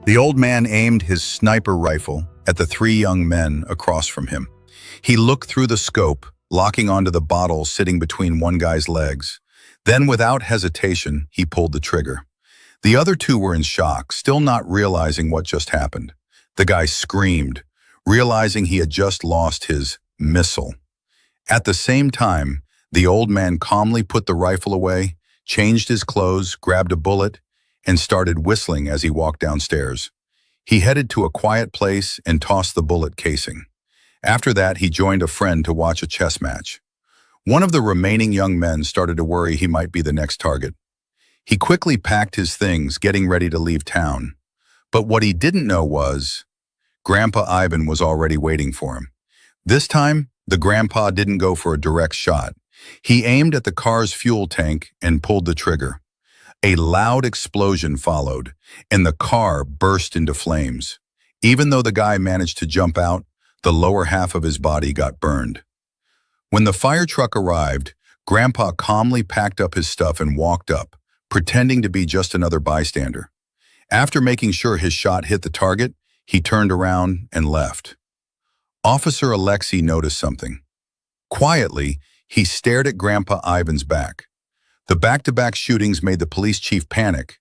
The old man aimed his sniper rifle at the three young men across from him. He looked through the scope, locking onto the bottle sitting between one guy's legs. Then, without hesitation, he pulled the trigger. The other two were in shock, still not realizing what just happened. The guy screamed, realizing he had just lost his missile. At the same time, the old man calmly put the rifle away, changed his clothes, grabbed a bullet, and started whistling as he walked downstairs. He headed to a quiet place and tossed the bullet casing. After that, he joined a friend to watch a chess match. One of the remaining young men started to worry he might be the next target. He quickly packed his things, getting ready to leave town. But what he didn't know was, Grandpa Ivan was already waiting for him. This time, the grandpa didn't go for a direct shot. He aimed at the car's fuel tank and pulled the trigger. A loud explosion followed, and the car burst into flames. Even though the guy managed to jump out, the lower half of his body got burned. When the fire truck arrived, Grandpa calmly packed up his stuff and walked up, pretending to be just another bystander. After making sure his shot hit the target, he turned around and left. Officer Alexei noticed something. Quietly, he stared at Grandpa Ivan's back. The back-to-back shootings made the police chief panic,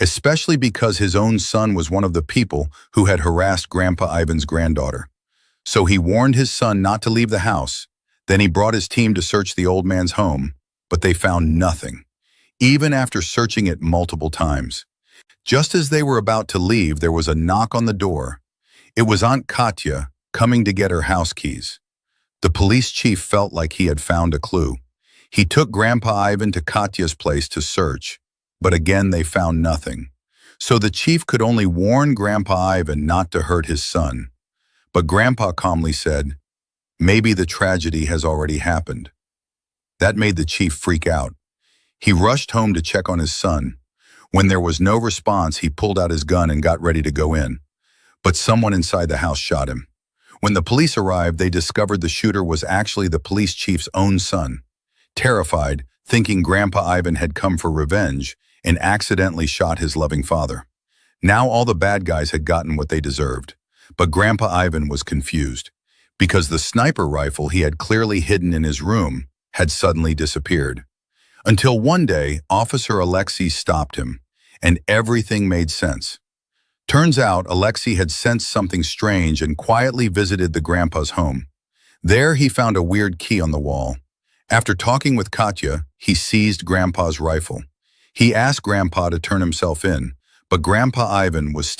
especially because his own son was one of the people who had harassed Grandpa Ivan's granddaughter. So he warned his son not to leave the house. Then he brought his team to search the old man's home, but they found nothing, even after searching it multiple times. Just as they were about to leave, there was a knock on the door. It was Aunt Katya coming to get her house keys. The police chief felt like he had found a clue. He took Grandpa Ivan to Katya's place to search, but again they found nothing. So the chief could only warn Grandpa Ivan not to hurt his son. But Grandpa calmly said, "Maybe the tragedy has already happened." That made the chief freak out. He rushed home to check on his son. When there was no response, he pulled out his gun and got ready to go in. But someone inside the house shot him. When the police arrived, they discovered the shooter was actually the police chief's own son. Terrified, thinking Grandpa Ivan had come for revenge and accidentally shot his loving father. Now all the bad guys had gotten what they deserved. But Grandpa Ivan was confused, because the sniper rifle he had clearly hidden in his room had suddenly disappeared. Until one day, Officer Alexei stopped him, and everything made sense. Turns out, Alexei had sensed something strange and quietly visited the grandpa's home. There, he found a weird key on the wall. After talking with Katya, he seized Grandpa's rifle. He asked Grandpa to turn himself in, but Grandpa Ivan was still